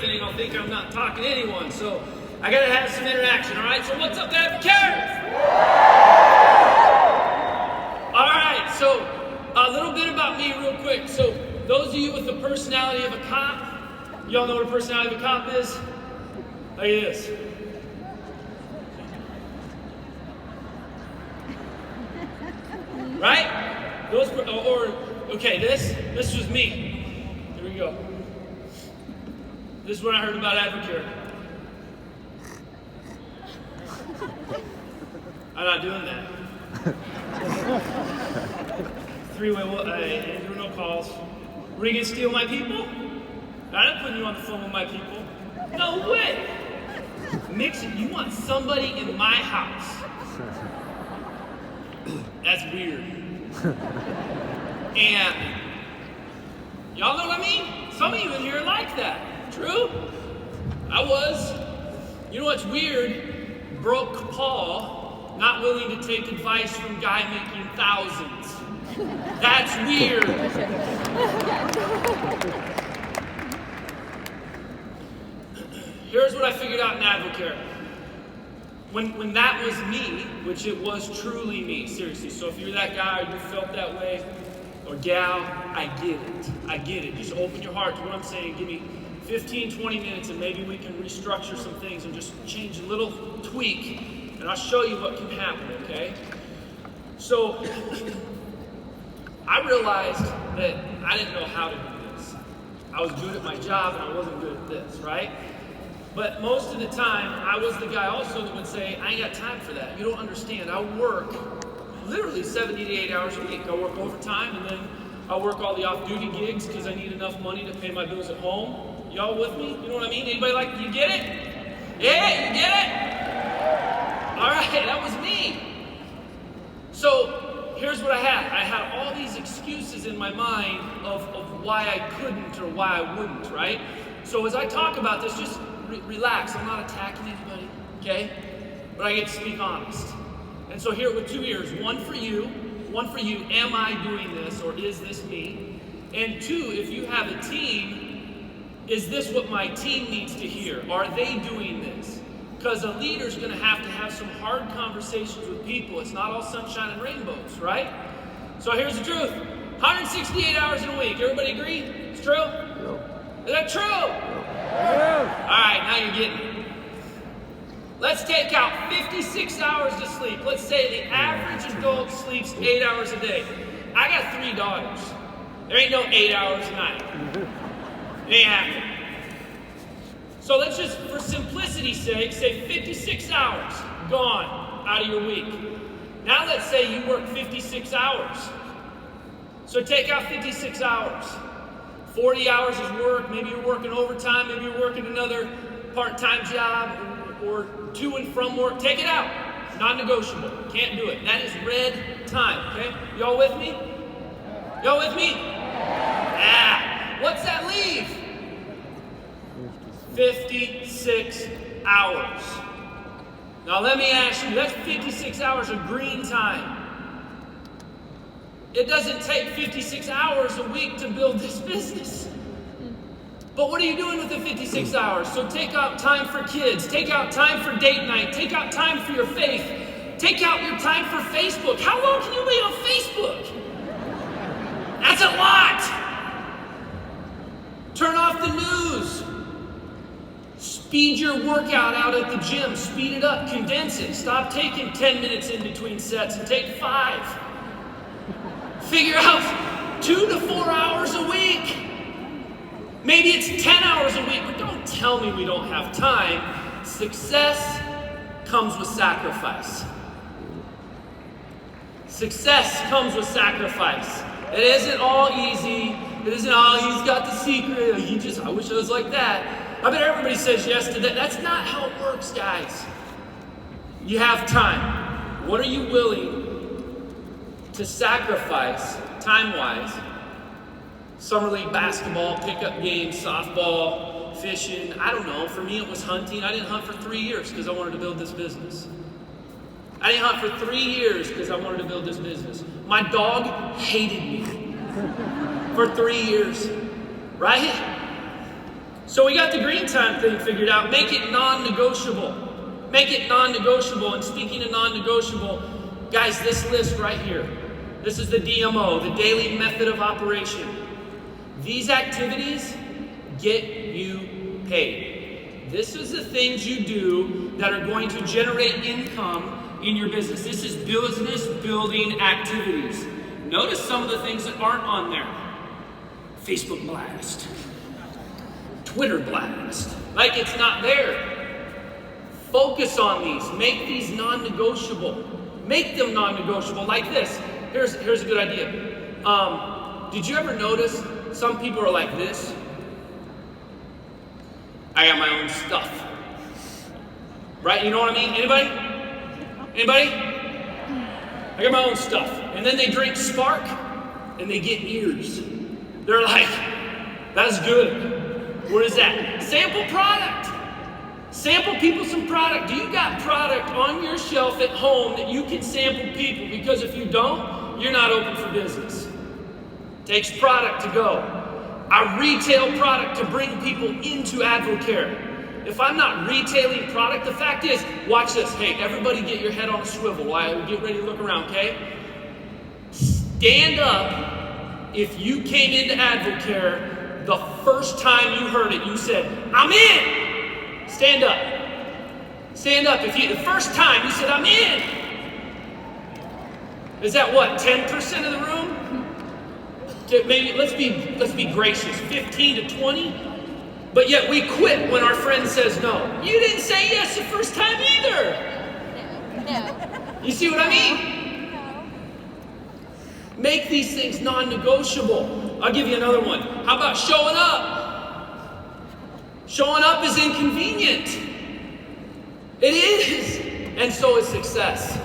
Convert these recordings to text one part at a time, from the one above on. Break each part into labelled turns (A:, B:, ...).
A: happening, I'll think I'm not talking to anyone. So I gotta have some interaction, all right? So what's up, AdvoCare? All right, so a little bit about me real quick. So those of you with the personality of a cop, y'all know what a personality of a cop is? Look at this. Right? Those, okay, this was me. Here we go. This is what I heard about AdvoCare. I'm not doing that. Three-way, no calls. Were you gonna steal my people? I'm not putting you on the phone with my people. No way. Mixon, you want somebody in my house. That's weird. And y'all know what I mean? Some of you in here are like that. True? I was. You know what's weird? Broke Paul, not willing to take advice from guy making thousands. That's weird. Here's what I figured out in AdvoCare. When that was me, which it was truly me, seriously. So if you're that guy or you felt that way, or gal, I get it. I get it. Just open your heart to what I'm saying. Give me 15, 20 minutes and maybe we can restructure some things and just change a little tweak and I'll show you what can happen, okay? So I realized that I didn't know how to do this. I was good at my job and I wasn't good at this, right? But most of the time, I was the guy also that would say, I ain't got time for that. You don't understand. I work literally 70 to 80 hours a week. I work overtime and then I work all the off-duty gigs because I need enough money to pay my bills at home. Y'all with me? You know what I mean? Anybody like, you get it? Yeah, you get it? All right, that was me. So here's what I had. I had all these excuses in my mind of why I couldn't or why I wouldn't, right? So as I talk about this, just relax. I'm not attacking anybody, okay? But I get to speak honest. And so here with 2 ears, one for you, am I doing this or is this me? And two, if you have a team, is this what my team needs to hear? Are they doing this? Because a leader's gonna have some hard conversations with people. It's not all sunshine and rainbows, right? So here's the truth. 168 hours in a week. Everybody agree? It's true? Is that true? All right, now you're getting it. Let's take out 56 hours to sleep. Let's say the average adult sleeps 8 hours a day. I got 3 daughters. There ain't no 8 hours a night. It ain't happening. So let's just, for simplicity's sake, say 56 hours gone out of your week. Now let's say you work 56 hours. So take out 56 hours. 40 hours is work, maybe you're working overtime, maybe you're working another part-time job or to and from work. Take it out. Non-negotiable. Can't do it. That is red time, okay? Y'all with me? Y'all with me? Yeah. What's that leave? 56 hours. Now let me ask you, that's 56 hours of green time. It doesn't take 56 hours a week to build this business. But what are you doing with the 56 hours? So take out time for kids, take out time for date night, take out time for your faith, take out your time for Facebook. How long can you be on Facebook? That's a lot. Turn off the news. Speed your workout out at the gym. Speed it up, condense it. Stop taking 10 minutes in between sets and take 5. Figure out 2 to 4 hours a week. Maybe it's 10 hours a week, but don't tell me we don't have time. Success comes with sacrifice. Success comes with sacrifice. It isn't all easy. It isn't, oh, he's got the secret. I wish I was like that. I bet everybody says yes to that. That's not how it works, guys. You have time. What are you willing to sacrifice time-wise? Summer league basketball, pickup games, softball, fishing. I don't know. For me, it was hunting. I didn't hunt for 3 years because I wanted to build this business. I didn't hunt for 3 years because I wanted to build this business. My dog hated me for 3 years, right? So we got the green time thing figured out. Make it non-negotiable. Make it non-negotiable. And speaking of non-negotiable, guys, this list right here, this is the DMO, the daily method of operation. These activities get you paid. This is the things you do that are going to generate income in your business. This is business building activities. Notice some of the things that aren't on there. Facebook blast. Twitter blast. Like it's not there. Focus on these. Make these non-negotiable. Make them non-negotiable like this. Here's a good idea. Did you ever notice some people are like this? I got my own stuff. Right? You know what I mean? Anybody? Anybody? I got my own stuff. And then they drink Spark and they get ears. They're like, that's good. What is that? Sample product. Sample people some product. Do you got product on your shelf at home that you can sample people? Because if you don't, you're not open for business. Takes product to go. I retail product to bring people into AdvoCare. If I'm not retailing product, the fact is, watch this. Hey, everybody get your head on a swivel while we get ready to look around, okay? Stand up if you came into AdvoCare the first time you heard it, you said, I'm in. Stand up. Stand up. If the first time you said, I'm in. Is that what, 10% of the room? Maybe let's be gracious, 15 to 20. But yet we quit when our friend says no. You didn't say yes the first time either. No. You see what I mean? No. Make these things non-negotiable. I'll give you another one. How about showing up? Showing up is inconvenient. It is. And so is success.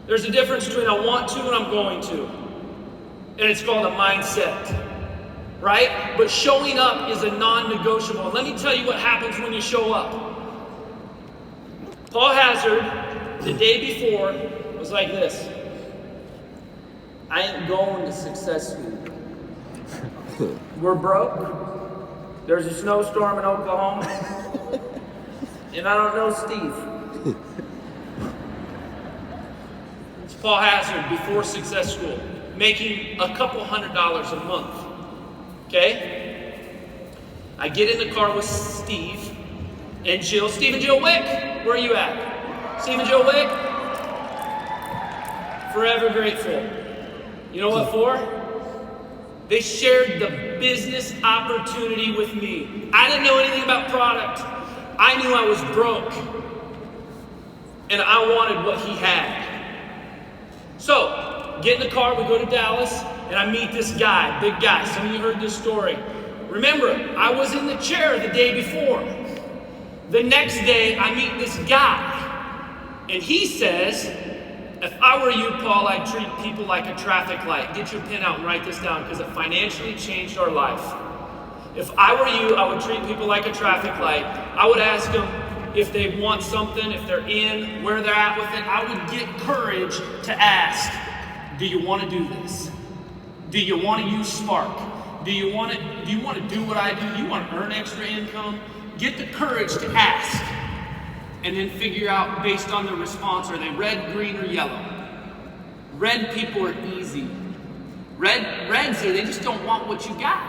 A: There's a difference between I want to and I'm going to. And it's called a mindset. Right? But showing up is a non-negotiable. And let me tell you what happens when you show up. Paul Hazard, the day before, was like this. I ain't going to Success Week. We're broke. There's a snowstorm in Oklahoma. And I don't know Steve. It's Paul Hazard before Success School, making a couple $100s a month. Okay? I get in the car with Steve and Jill. Steve and Jill Wick, where are you at? Steve and Jill Wick? Forever grateful. You know what for? They shared the business opportunity with me. I didn't know anything about product. I knew I was broke. And I wanted what he had. So, get in the car, we go to Dallas, and I meet this guy, big guy. Some of you heard this story. Remember, I was in the chair the day before. The next day, I meet this guy. And he says, if I were you, Paul, I'd treat people like a traffic light. Get your pen out and write this down because it financially changed our life. If I were you, I would treat people like a traffic light. I would ask them if they want something, if they're in, where they're at with it. I would get courage to ask, do you want to do this? Do you want to use Spark? Do you want to do what I do? Do you want to earn extra income? Get the courage to ask. And then figure out based on the response, are they red, green, or yellow? Red people are easy. Reds, they just don't want what you got.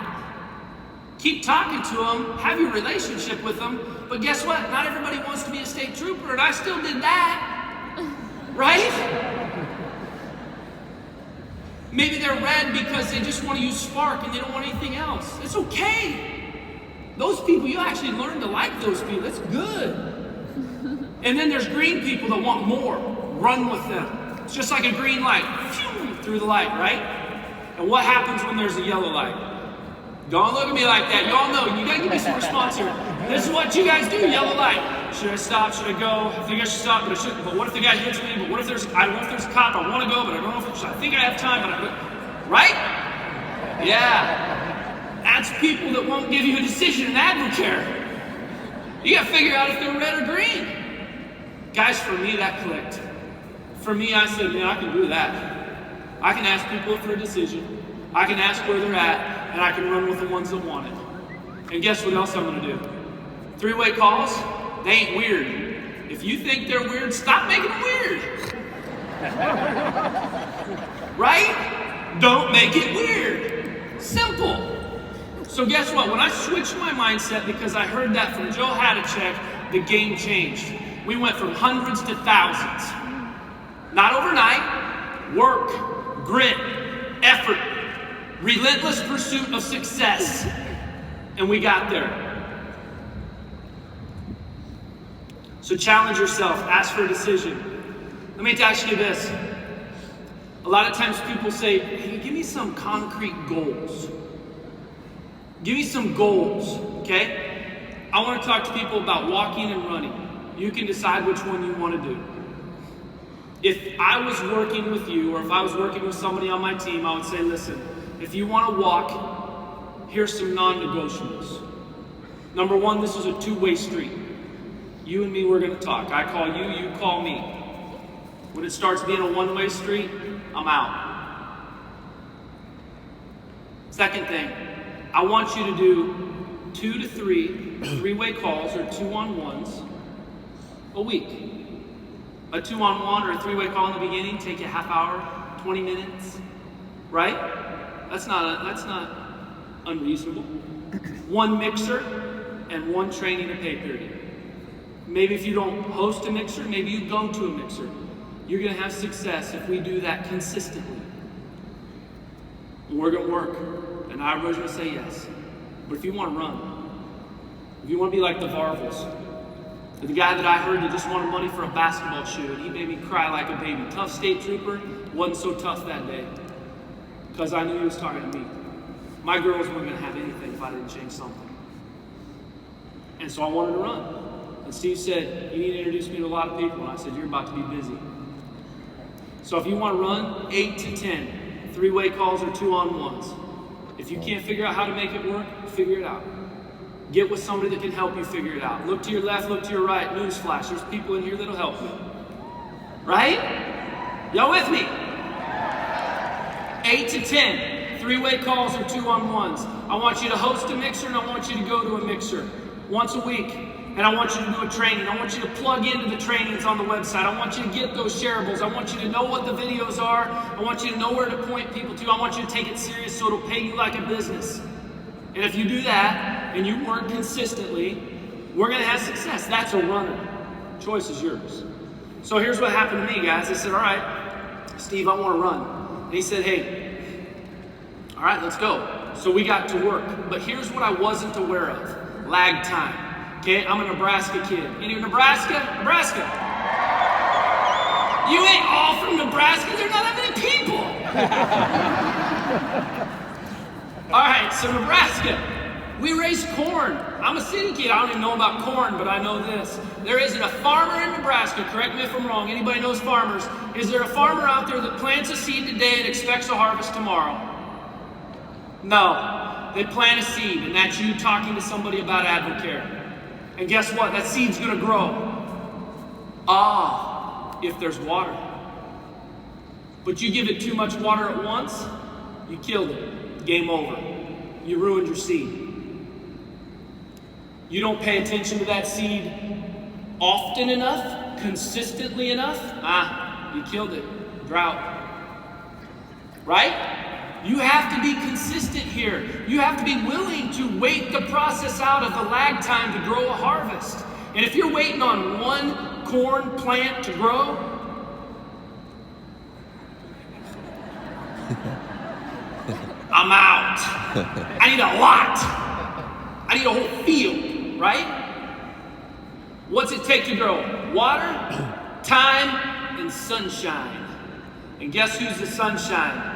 A: Keep talking to them, have your relationship with them, but guess what? Not everybody wants to be a state trooper, and I still did that. Right? Maybe they're red because they just want to use Spark and they don't want anything else. It's okay. Those people, you actually learn to like those people. That's good. And then there's green people that want more. Run with them. It's just like a green light. Phew, through the light, right? And what happens when there's a yellow light? Don't look at me like that. Y'all know. You gotta give me some response here. This is what you guys do. Yellow light. Should I stop? Should I go? I think I should stop, but I shouldn't. But what if the guy hits me? But what if I don't know if there's a cop. I want to go, but I don't know if I think I have time, but I don't. Right? Yeah. That's people that won't give you a decision in AdvoCare. You gotta figure out if they're red or green. Guys, for me, that clicked. For me, I said, man, I can do that. I can ask people for a decision. I can ask where they're at, and I can run with the ones that want it. And guess what else I'm gonna do? 3-way calls, they ain't weird. If you think they're weird, stop making them weird. Right? Don't make it weird. Simple. So guess what? When I switched my mindset because I heard that from Joe Hadachek, the game changed. We went from hundreds to thousands. Not overnight. Work, grit, effort, relentless pursuit of success. And we got there. So challenge yourself, ask for a decision. Let me ask you this. A lot of times people say, hey, give me some concrete goals. Give me some goals, okay? I want to talk to people about walking and running. You can decide which one you want to do. If I was working with you, or if I was working with somebody on my team, I would say, listen, if you want to walk, here's some non-negotiables. Number one, this is a two-way street. You and me, we're going to talk. I call you, you call me. When it starts being a one-way street, I'm out. Second thing, I want you to do 2 to 3 3-way calls or 2-on-1s a week. A 2-on-1 or a 3-way call in the beginning take you a half hour, 20 minutes, right? That's not unreasonable. 1 mixer and 1 training and pay period. Maybe if you don't host a mixer, maybe you go to a mixer. You're gonna have success if we do that consistently. And we're gonna work, and I was gonna say yes. But if you wanna run, if you wanna be like the Varvels, the guy that I heard that just wanted money for a basketball shoe, and he made me cry like a baby. Tough state trooper, wasn't so tough that day, because I knew he was talking to me. My girls weren't gonna have anything if I didn't change something. And so I wanted to run. And Steve said, you need to introduce me to a lot of people. And I said, you're about to be busy. So if you want to run, 8 to 10, 3-way calls or 2-on-1s. If you can't figure out how to make it work, figure it out. Get with somebody that can help you figure it out. Look to your left, look to your right. Newsflash, there's people in here that'll help you. Right? Y'all with me? 8 to 10, 3-way calls or 2-on-1s. I want you to host a mixer and I want you to go to a mixer once a week. And I want you to do a training. I want you to plug into the trainings on the website. I want you to get those shareables. I want you to know what the videos are. I want you to know where to point people to. I want you to take it serious so it'll pay you like a business. And if you do that and you work consistently, we're going to have success. That's a runner. Choice is yours. So here's what happened to me, guys. I said, all right, Steve, I want to run. And he said, hey, all right, let's go. So we got to work. But here's what I wasn't aware of. Lag time. Okay, I'm a Nebraska kid. Any Nebraska? Nebraska. You ain't all from Nebraska. There's not that many people. All right, so Nebraska. We raise corn. I'm a city kid. I don't even know about corn, but I know this. There isn't a farmer in Nebraska, correct me if I'm wrong, anybody knows farmers. Is there a farmer out there that plants a seed today and expects a harvest tomorrow? No. They plant a seed, and that's you talking to somebody about AdvoCare. And guess what? That seed's gonna grow. If there's water. But you give it too much water at once, you killed it. Game over. You ruined your seed. You don't pay attention to that seed often enough, consistently enough, you killed it. Drought. Right? You have to be consistent here. You have to be willing to wait the process out of the lag time to grow a harvest. And if you're waiting on one corn plant to grow, I'm out. I need a lot. I need a whole field, right? What's it take to grow? Water, time, and sunshine. And guess who's the sunshine?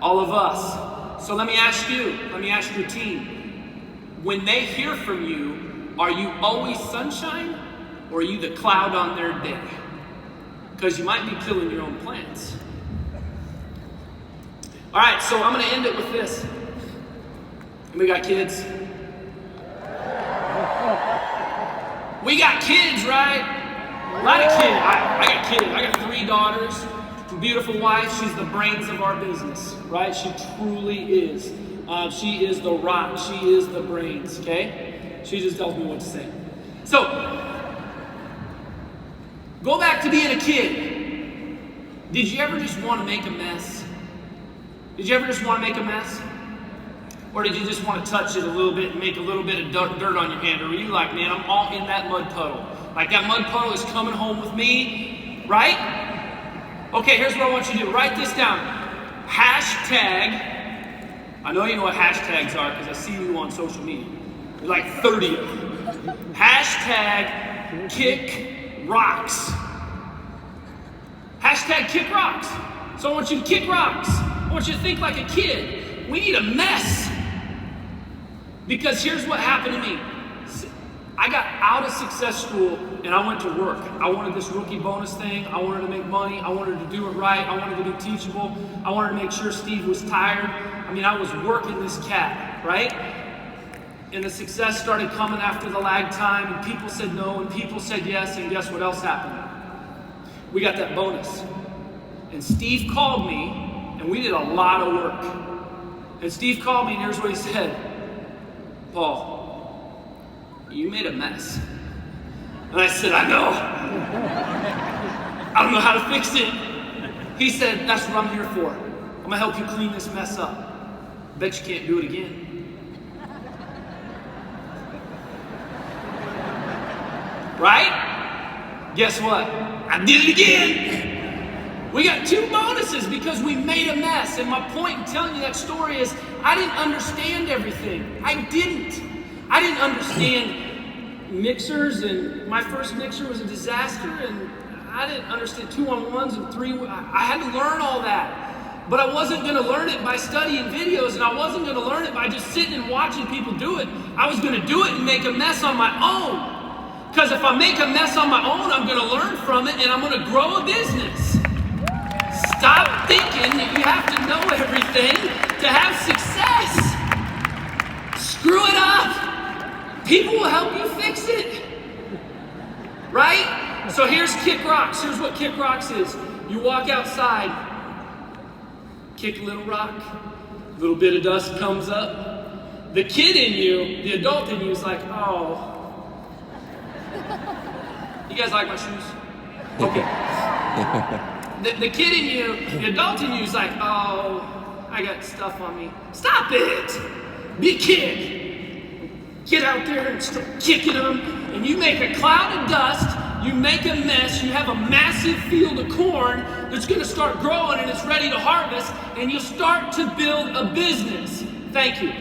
A: All of us. So let me ask your team, when they hear from you, are you always sunshine or are you the cloud on their day? Because you might be killing your own plants. All right, so I'm going to end it with this. And we got kids. We got kids, right? A lot of kids. I got kids. I got 3 daughters. Beautiful wife, she's the brains of our business, right? She truly is. She is the rock. She is the brains, okay? She just tells me what to say. So, go back to being a kid. Did you ever just want to make a mess? Did you ever just want to make a mess? Or did you just want to touch it a little bit and make a little bit of dirt on your hand? Or were you like, man, I'm all in that mud puddle. Like that mud puddle is coming home with me, right? Okay, here's what I want you to do. Write this down. Hashtag, I know you know what hashtags are because I see you on social media. There's like 30 of them. Hashtag kick rocks. Hashtag kick rocks. So I want you to kick rocks. I want you to think like a kid. We need a mess. Because here's what happened to me. I got out of success school and I went to work. I wanted this rookie bonus thing. I wanted to make money. I wanted to do it right. I wanted to be teachable. I wanted to make sure Steve was tired. I mean, I was working this cat, right? And the success started coming after the lag time, and people said no, and people said yes, and guess what else happened? We got that bonus. And Steve called me, and we did a lot of work. And Steve called me, and here's what he said. Paul, you made a mess. And I said, I know. I don't know how to fix it. He said, that's what I'm here for. I'm gonna help you clean this mess up. Bet you can't do it again. Right? Guess what? I did it again. We got 2 bonuses because we made a mess. And my point in telling you that story is I didn't understand everything. I didn't understand mixers, and my first mixer was a disaster, and I didn't understand 2-on-1s and 3. I had to learn all that. But I wasn't going to learn it by studying videos, and I wasn't going to learn it by just sitting and watching people do it. I was going to do it and make a mess on my own. Because if I make a mess on my own, I'm going to learn from it, and I'm going to grow a business. Stop thinking that you have to know everything to have success. Screw it up. People will help you fix it. Right? So here's kick rocks. Here's what kick rocks is. You walk outside, kick a little rock, a little bit of dust comes up. The kid in you, the adult in you is like, oh. You guys like my shoes? Okay. The kid in you, the adult in you is like, oh, I got stuff on me. Stop it! Be a kid. Get out there and start kicking them, and you make a cloud of dust, you make a mess, you have a massive field of corn that's gonna start growing and it's ready to harvest, and you'll start to build a business. Thank you.